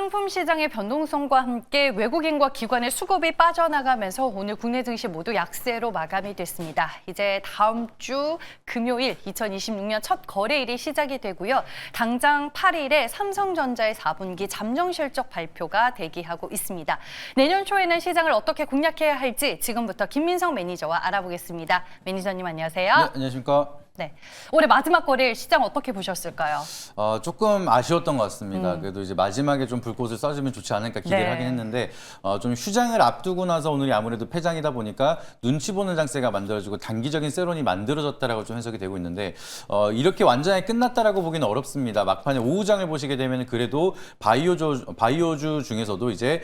상품 시장의 변동성과 함께 외국인과 기관의 수급이 빠져나가면서 오늘 국내 증시 모두 약세로 마감이 됐습니다. 이제 다음 주 금요일 2026년 첫 거래일이 시작이 되고요. 당장 8일에 삼성전자의 4분기 잠정 실적 발표가 대기하고 있습니다. 내년 초에는 시장을 어떻게 공략해야 할지 지금부터 김민성 매니저와 알아보겠습니다. 매니저님 안녕하세요. 네, 안녕하십니까. 네, 올해 마지막 거래일 시장 어떻게 보셨을까요? 조금 아쉬웠던 것 같습니다. 그래도 이제 마지막에 좀 불꽃을 쏴주면 좋지 않을까 기대를 네. 하긴 했는데 좀 휴장을 앞두고 나서 오늘이 아무래도 폐장이다 보니까 눈치 보는 장세가 만들어지고 단기적인 세론이 만들어졌다라고 좀 해석이 되고 있는데 이렇게 완전히 끝났다라고 보기는 어렵습니다. 막판에 오후장을 보시게 되면 그래도 바이오주 중에서도 이제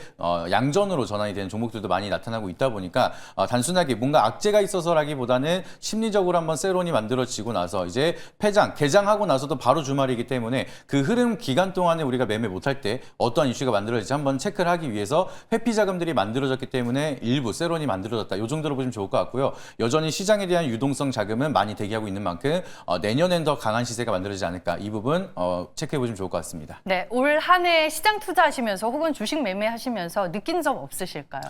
양전으로 전환이 되는 종목들도 많이 나타나고 있다 보니까 단순하게 뭔가 악재가 있어서라기보다는 심리적으로 한번 세론이 만들어지고 나서 이제 개장하고 나서도 바로 주말이기 때문에 그 흐름 기간 동안에 우리가 매매 못할 때 어떠한 이슈가 만들어질지 한번 체크를 하기 위해서 회피 자금들이 만들어졌기 때문에 일부 세론이 만들어졌다. 이 정도로 보시면 좋을 것 같고요. 여전히 시장에 대한 유동성 자금은 많이 대기하고 있는 만큼 내년엔 더 강한 시세가 만들어지지 않을까. 이 부분 체크해 보시면 좋을 것 같습니다. 네, 올 한 해 시장 투자하시면서 혹은 주식 매매하시면서 느낀 점 없으실까요?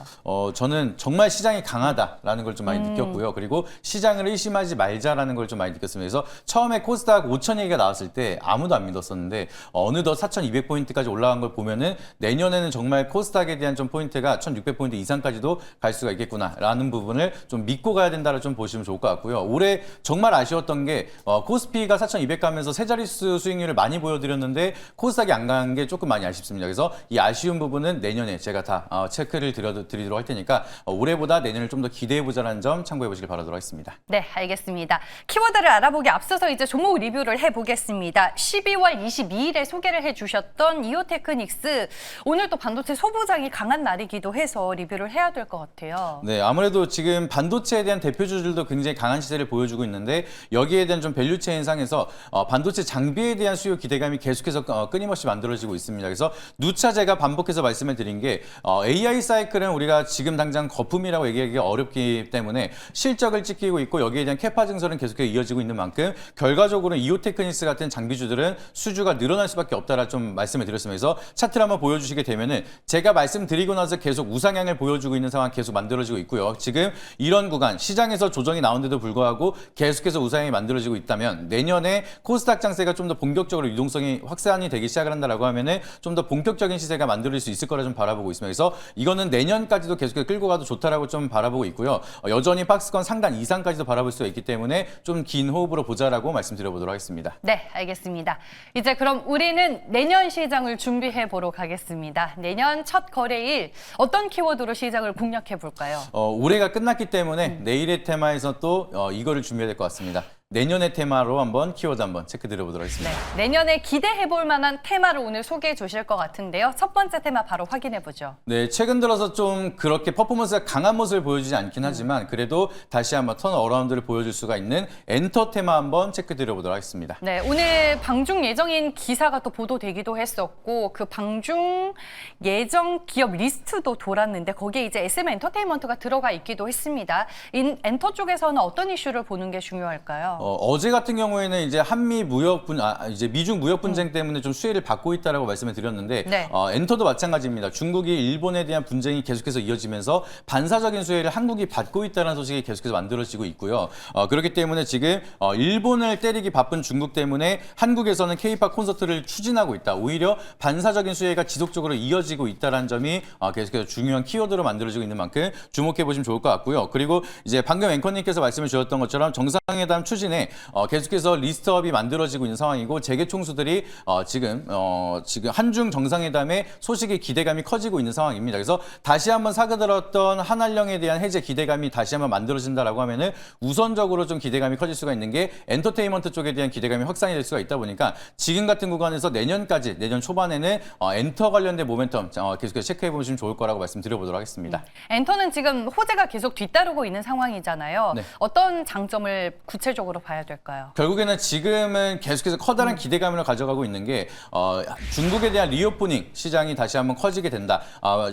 저는 정말 시장이 강하다라는 걸 좀 많이 느꼈고요. 그리고 시장을 의심하지 말자라는 걸 좀 많이 느꼈습니다. 그래서 처음에 코스닥 5천 얘기가 나왔을 때 아무도 안 믿었었는데 어느덧 4,200포인트까지 올라간 걸 보면은 내년에는 정말 코스닥에 대한 좀 포인트가 1,600포인트 이상까지도 갈 수가 있겠구나라는 부분을 좀 믿고 가야 된다를 좀 보시면 좋을 것 같고요. 올해 정말 아쉬웠던 게 코스피가 4,200 가면서 세 자릿수 수익률을 많이 보여드렸는데 코스닥이 안 간 게 조금 많이 아쉽습니다. 그래서 이 아쉬운 부분은 내년에 제가 다 체크를 드리도록 할 테니까 올해보다 내년을 좀 더 기대해보자는 점 참고해 보시길 바라도록 하겠습니다. 네, 알겠습니다. 키워드를 알아보기 앞서서 이제 종목 리뷰를 해보겠습니다. 12월 22일에 소개를 해주셨던 이오테크닉스, 오늘 또 반도체 소부장이 강한 날이기도 해서 리뷰를 해야 될 것 같아요. 네, 아무래도 지금 반도체에 대한 대표주들도 굉장히 강한 시세를 보여주고 있는데 여기에 대한 좀 밸류체인 상에서 반도체 장비에 대한 수요 기대감이 계속해서 끊임없이 만들어지고 있습니다. 그래서 누차 제가 반복해서 말씀을 드린 게 AI 사이클은 우리가 지금 당장 거품이라고 얘기하기가 어렵기 때문에 실적을 찍히고 있고 여기에 대한 캐파 증설은 계속해서 이어지고 있는 만큼 결과적으로 이오테크닉스 같은 장비주들은 수주가 늘어날 수밖에 없다라 좀 말씀을 드렸습니다. 그래서 차트를 한번 보여주시게 되면은 제가 말씀드리고 나서 계속 우상향을 보여주고 있는 상황 계속 만들어지고 있고요. 지금 이런 구간 시장에서 조정이 나온데도 불구하고 계속해서 우상향이 만들어지고 있다면 내년에 코스닥 장세가 좀 더 본격적으로 유동성이 확산이 되기 시작을 한다라고 하면은 좀 더 본격적인 시세가 만들어질 수 있을 거라 좀 바라보고 있습니다. 그래서 이거는 내년까지도 계속해서 끌고 가도 좋다라고 좀 바라보고 있고요. 여전히 박스권 상단 이상까지도 바라볼 수가 있기 때문에 좀 긴 호흡으로 보자라고 말씀드려보도록 하겠습니다. 네, 알겠습니다. 이제 그럼 우리는 내년 시장을 준비해 보러 가겠습니다. 내년 첫 거래일 어떤 키워드로 시장을 공략해 볼까요? 올해가 끝났기 때문에 내일의 테마에서 또 이거를 준비해야 될 것 같습니다. 내년의 테마로 한번 키워드 한번 체크 드려보도록 하겠습니다. 네, 내년에 기대해 볼 만한 테마를 오늘 소개해 주실 것 같은데요. 첫 번째 테마 바로 확인해 보죠. 네, 최근 들어서 좀 그렇게 퍼포먼스가 강한 모습을 보여주지 않긴 하지만 그래도 다시 한번 턴 어라운드를 보여줄 수가 있는 엔터 테마 한번 체크 드려보도록 하겠습니다. 네, 오늘 방중 예정인 기사가 또 보도되기도 했었고 그 방중 예정 기업 리스트도 돌았는데 거기에 이제 SM 엔터테인먼트가 들어가 있기도 했습니다. 엔터 쪽에서는 어떤 이슈를 보는 게 중요할까요? 어제 같은 경우에는 이제 이제 미중 무역 분쟁 때문에 좀 수혜를 받고 있다라고 말씀을 드렸는데 네. 엔터도 마찬가지입니다. 중국이 일본에 대한 분쟁이 계속해서 이어지면서 반사적인 수혜를 한국이 받고 있다는 소식이 계속해서 만들어지고 있고요. 그렇기 때문에 지금 일본을 때리기 바쁜 중국 때문에 한국에서는 K-팝 콘서트를 추진하고 있다. 오히려 반사적인 수혜가 지속적으로 이어지고 있다는 점이 계속해서 중요한 키워드로 만들어지고 있는 만큼 주목해 보시면 좋을 것 같고요. 그리고 이제 방금 앵커님께서 말씀을 주셨던 것처럼 정상회담 추진에 계속해서 리스트업이 만들어지고 있는 상황이고 재계 총수들이 지금 한중 정상회담의 소식의 기대감이 커지고 있는 상황입니다. 그래서 다시 한번 사그들었던 한한령에 대한 해제 기대감이 다시 한번 만들어진다라고 하면은 우선적으로 좀 기대감이 커질 수가 있는 게 엔터테인먼트 쪽에 대한 기대감이 확산이 될 수가 있다 보니까 지금 같은 구간에서 내년 초반에는 엔터 관련된 모멘텀 계속해서 체크해 보시면 좋을 거라고 말씀드려보도록 하겠습니다. 엔터는 지금 호재가 계속 뒤따르고 있는 상황이잖아요. 네. 어떤 장점을 구체적으로 봐야 될까요? 결국에는 지금은 계속해서 커다란 기대감을 가져가고 있는 게 중국에 대한 리오프닝 시장이 다시 한번 커지게 된다.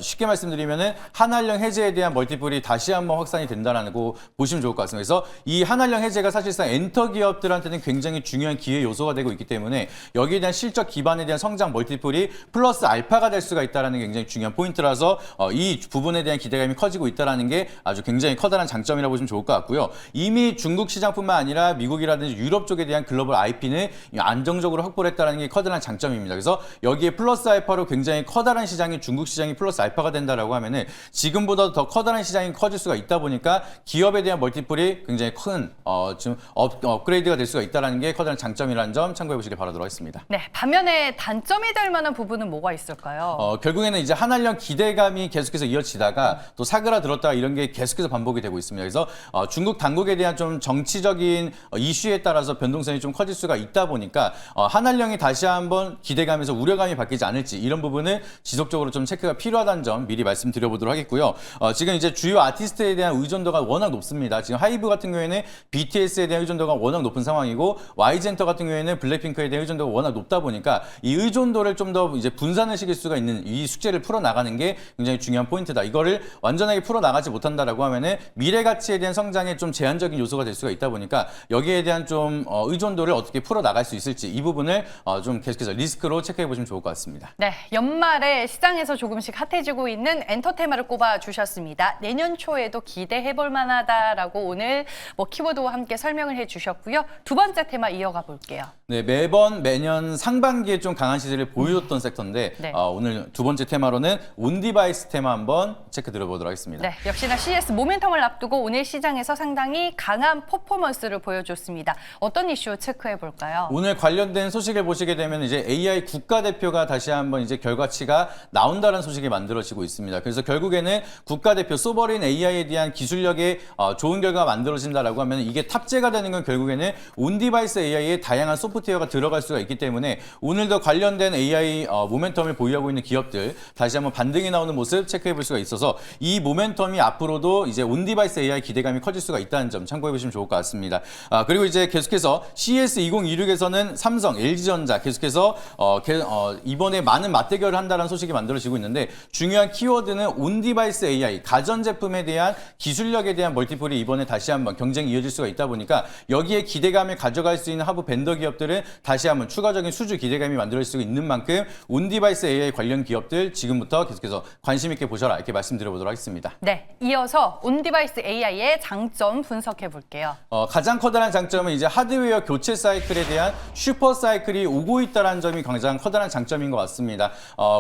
쉽게 말씀드리면은 한한령 해제에 대한 멀티플이 다시 한번 확산이 된다라고 보시면 좋을 것 같습니다. 그래서 이 한한령 해제가 사실상 엔터 기업들한테는 굉장히 중요한 기회 요소가 되고 있기 때문에 여기에 대한 실적 기반에 대한 성장 멀티플이 플러스 알파가 될 수가 있다는 게 굉장히 중요한 포인트라서 이 부분에 대한 기대감이 커지고 있다는 게 아주 굉장히 커다란 장점이라고 보시면 좋을 것 같고요. 이미 중국 시장뿐만 아니라 미국이라든지 유럽 쪽에 대한 글로벌 IP는 안정적으로 확보를 했다는 게 커다란 장점입니다. 그래서 여기에 플러스 알파로 굉장히 커다란 시장이 중국 시장이 플러스 알파가 된다라고 하면은 지금보다 더 커다란 시장이 커질 수가 있다 보니까 기업에 대한 멀티플이 굉장히 큰 지금 업그레이드가 될 수가 있다는 게 커다란 장점이라는 점 참고해 보시길 바라도록 하겠습니다. 네, 반면에 단점이 될 만한 부분은 뭐가 있을까요? 결국에는 이제 한한령 기대감이 계속해서 이어지다가 또 사그라들었다가 이런 게 계속해서 반복이 되고 있습니다. 그래서 중국 당국에 대한 좀 정치적인 이슈에 따라서 변동성이 좀 커질 수가 있다 보니까 한한령이 다시 한번 기대감에서 우려감이 바뀌지 않을지 이런 부분을 지속적으로 좀 체크가 필요하다는 점 미리 말씀드려보도록 하겠고요. 지금 이제 주요 아티스트에 대한 의존도가 워낙 높습니다. 지금 하이브 같은 경우에는 BTS에 대한 의존도가 워낙 높은 상황이고 Y젠터 같은 경우에는 블랙핑크에 대한 의존도가 워낙 높다 보니까 이 의존도를 좀 더 이제 분산을 시킬 수가 있는 이 숙제를 풀어나가는 게 굉장히 중요한 포인트다. 이거를 완전하게 풀어나가지 못한다라고 하면은 미래 가치에 대한 성장에 좀 제한적인 요소가 될 수가 있다 보니까 여기에 대한 좀 의존도를 어떻게 풀어나갈 수 있을지 이 부분을 좀 계속해서 리스크로 체크해 보시면 좋을 것 같습니다. 네, 연말에 시장에서 조금씩 핫해지고 있는 엔터테인먼트를 꼽아주셨습니다. 내년 초에도 기대해볼 만하다라고 오늘 키워드와 함께 설명을 해주셨고요. 두 번째 테마 이어가 볼게요. 네, 매년 상반기에 좀 강한 시세를 보여줬던 섹터인데 네. 오늘 두 번째 테마로는 온디바이스 테마 한번 체크 들어보도록 하겠습니다. 네, 역시나 CES 모멘텀을 앞두고 오늘 시장에서 상당히 강한 퍼포먼스를 보여줬습니다. 어떤 이슈 체크해 볼까요? 오늘 관련된 소식을 보시게 되면 이제 AI 국가대표가 다시 한번 이제 결과치가 나온다는 소식이 만들어지고 있습니다. 그래서 결국에는 국가대표 소버린 AI에 대한 기술력에 좋은 결과가 만들어진다라고 하면 이게 탑재가 되는 건 결국에는 온디바이스 AI의 다양한 소프트웨어가 들어갈 수가 있기 때문에 오늘도 관련된 AI 모멘텀을 보유하고 있는 기업들 다시 한번 반등이 나오는 모습 체크해 볼 수가 있어서 이 모멘텀이 앞으로도 이제 온디바이스 AI 기대감이 커질 수가 있다는 점 참고해 보시면 좋을 것 같습니다. 그리고 이제 계속해서 CES 2026에서는 삼성, LG전자 계속해서 이번에 많은 맞대결을 한다는 소식이 만들어지고 있는데 중요한 키워드는 온디바이스 AI 가전제품에 대한 기술력에 대한 멀티플이 이번에 다시 한번 경쟁이 이어질 수가 있다 보니까 여기에 기대감을 가져갈 수 있는 하부 벤더 기업들은 다시 한번 추가적인 수주 기대감이 만들어질 수 있는 만큼 온디바이스 AI 관련 기업들 지금부터 계속해서 관심 있게 보셔라 이렇게 말씀드려보도록 하겠습니다. 네, 이어서 온디바이스 AI의 장점 분석해 볼게요. 가장 커다란 장점은 이제 하드웨어 교체 사이클에 대한 슈퍼 사이클이 오고 있다는 점이 가장 커다란 장점인 것 같습니다.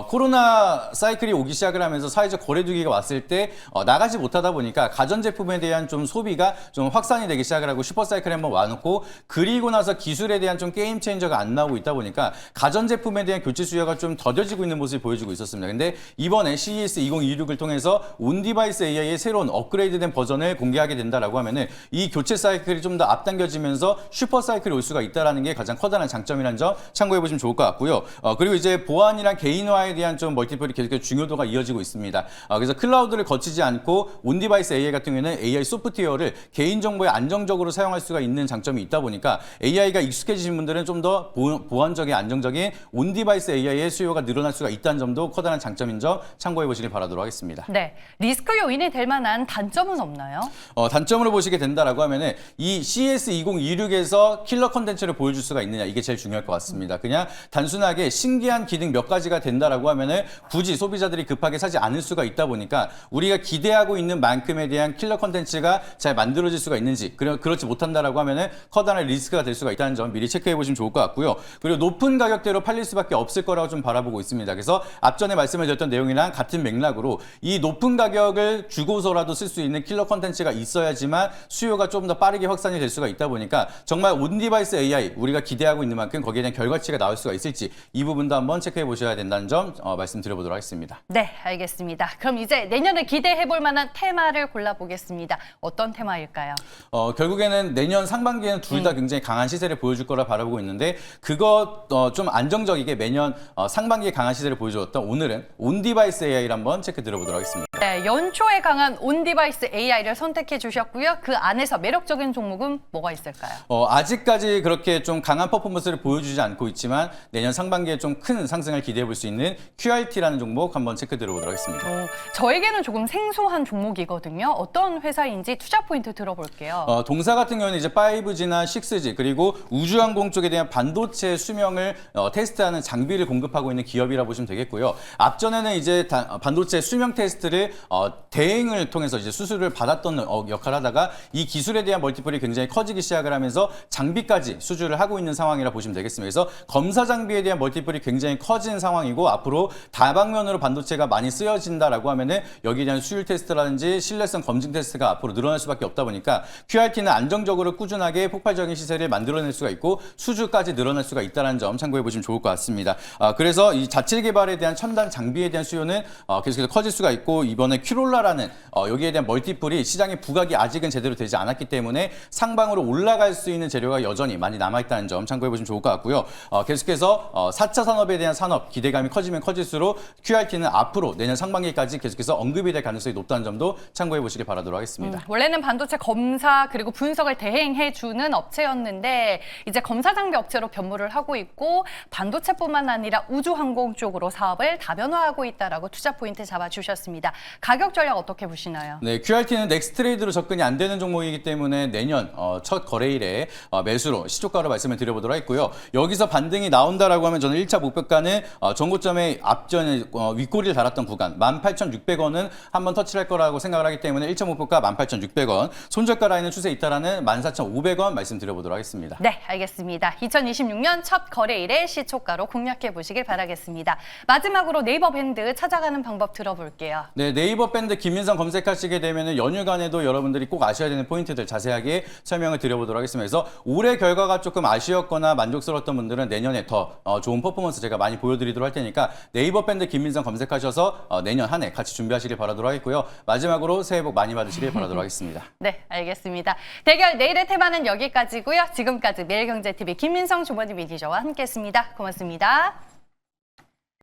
코로나 사이클이 오기 시작을 하면서 사회적 거래두기가 왔을 때 나가지 못하다 보니까 가전제품에 대한 좀 소비가 좀 확산이 되기 시작을 하고 슈퍼 사이클에 한번 와놓고 그리고 나서 기술에 대한 좀 게임 체인저가 안 나오고 있다 보니까 가전제품에 대한 교체 수요가 좀 더뎌지고 있는 모습을 보여주고 있었습니다. 근데 이번에 CES 2026을 통해서 온디바이스 AI의 새로운 업그레이드된 버전을 공개하게 된다라고 하면은 이 교체 사이클이 좀 더 앞당겨지면서 슈퍼 사이클이 올 수가 있다는 게 가장 커다란 장점이라는 점 참고해 보시면 좋을 것 같고요. 그리고 이제 보안이랑 개인화에 대한 좀 멀티플이 계속해서 중요도가 이어지고 있습니다. 그래서 클라우드를 거치지 않고 온디바이스 AI 같은 경우에는 AI 소프트웨어를 개인정보에 안정적으로 사용할 수가 있는 장점이 있다 보니까 AI가 익숙해지신 분들은 좀 더 보안적인 안정적인 온디바이스 AI의 수요가 늘어날 수가 있다는 점도 커다란 장점인 점 참고해 보시길 바라도록 하겠습니다. 네, 리스크 요인이 될 만한 단점은 없나요? 단점으로 보시게 된다라고 하면은 이 CES 2026에서 킬러 컨텐츠를 보여줄 수가 있느냐 이게 제일 중요할 것 같습니다. 그냥 단순하게 신기한 기능 몇 가지가 된다라고 하면은 굳이 소비자들이 급하게 사지 않을 수가 있다 보니까 우리가 기대하고 있는 만큼에 대한 킬러 컨텐츠가 잘 만들어질 수가 있는지 그렇지 못한다라고 하면은 커다란 리스크가 될 수가 있다는 점 미리 체크해 보시면 좋을 것 같고요. 그리고 높은 가격대로 팔릴 수밖에 없을 거라고 좀 바라보고 있습니다. 그래서 앞전에 말씀을 드렸던 내용이랑 같은 맥락으로 이 높은 가격을 주고서라도 쓸 수 있는 킬러 컨텐츠가 있어야지만 수요가 좀 더 빠르게 확산이 될 수가 있다 보니까 정말 온디바이스 AI 우리가 기대하고 있는 만큼 거기에 대한 결과치가 나올 수가 있을지 이 부분도 한번 체크해 보셔야 된다는 점 말씀드려보도록 하겠습니다. 네, 알겠습니다. 그럼 이제 내년에 기대해 볼 만한 테마를 골라보겠습니다. 어떤 테마일까요? 결국에는 내년 상반기에는 둘 다 굉장히 강한 시세를 보여줄 거라 바라보고 있는데 그거 좀 안정적이게 매년 상반기에 강한 시세를 보여줬던 오늘은 온디바이스 AI를 한번 체크 들어보도록 하겠습니다. 네, 연초에 강한 온디바이스 AI를 선택해 주셨고요. 그 안에서 매력적인 종목은 뭐가 있을까요? 아직까지 그렇게 좀 강한 퍼포먼스를 보여주지 않고 있지만 내년 상반기에 좀 큰 상승을 기대해 볼 수 있는 QRT라는 종목 한번 체크 들어보도록 하겠습니다. 저에게는 조금 생소한 종목이거든요. 어떤 회사인지 투자 포인트 들어볼게요. 동사 같은 경우는 이제 5G나 6G 그리고 우주항공 쪽에 대한 반도체 수명을 테스트하는 장비를 공급하고 있는 기업이라 보시면 되겠고요. 앞전에는 이제 반도체 수명 테스트를 대행을 통해서 이제 수수료를 받았던 역할을 하다가 이 기술에 대한 멀티플이 굉장히 커지기 시작을 하면서 장비까지 수주를 하고 있는 상황이라 보시면 되겠습니다. 그래서 검사 장비에 대한 멀티플이 굉장히 커진 상황이고 앞으로 다방면으로 반도체가 많이 쓰여진다라고 하면은 여기에 대한 수율 테스트라든지 신뢰성 검증 테스트가 앞으로 늘어날 수밖에 없다 보니까 QRT는 안정적으로 꾸준하게 폭발적인 시세를 만들어낼 수가 있고 수주까지 늘어날 수가 있다는 점 참고해 보시면 좋을 것 같습니다. 그래서 이 자체 개발에 대한 첨단 장비에 대한 수요는 계속해서 커질 수가 있고 이번에 큐롤라라는 여기에 대한 멀티플이 시장의 부각이 아직은 제대로 되지 않았기 때문에 상방으로 올라갈 수 있는 재료가 여전히 많이 남아있다는 점 참고해 보시면 좋을 것 같고요. 계속해서 4차 산업에 대한 산업 기대감이 커지면 커질수록 QRT는 앞으로 내년 상반기까지 계속해서 언급이 될 가능성이 높다는 점도 참고해 보시길 바라도록 하겠습니다. 원래는 반도체 검사 그리고 분석을 대행해주는 업체였는데 이제 검사 장비 업체로 변모를 하고 있고 반도체뿐만 아니라 우주항공 쪽으로 사업을 다변화하고 있다라고 투자 포인트 잡아주셨습니다. 가격 전략 어떻게 보시나요? 네, QRT는 넥스트레이드로 접근이 안 되는 종목이기 때문에 내년 첫 거래일에 매수로 시초가로 말씀을 드려보도록 했고요. 여기서 반등이 나온다라고 하면 저는 1차 목표가는 전고점의 앞전에 윗꼬리를 달았던 구간 18,600원은 한번 터치할 거라고 생각을 하기 때문에 1차 목표가 18,600원, 손절가 라인은 추세 잇따라는 14,500원 말씀드려보도록 하겠습니다. 네, 알겠습니다. 2026년 첫 거래일의 시초가로 공략해 보시길 바라겠습니다. 마지막으로 네이버 밴드 찾아가는 방법 들어볼게요. 네, 네이버 밴드 김민성 검색하시게 되면 연휴간에도 여러분들이 꼭 아셔야 되는 포인트들 자세하게 설명을 드려보도록 하겠습니다. 그래서 올해 결과가 조금 아쉬웠거나 만족스러웠던 분들은 내년에 더 좋은 퍼포먼스 제가 많이 보여드리도록 할 테니까 네이버 밴드 김민성 검색하셔서 내년 한 해 같이 준비하시길 바라도록 하겠고요. 마지막으로 새해 복 많이 받으시길 바라도록 하겠습니다. 네, 알겠습니다. 대결 내일의 테마는 여기까지고요. 지금까지 매일경제TV 김민성 주머니 매니저와 함께했습니다. 고맙습니다.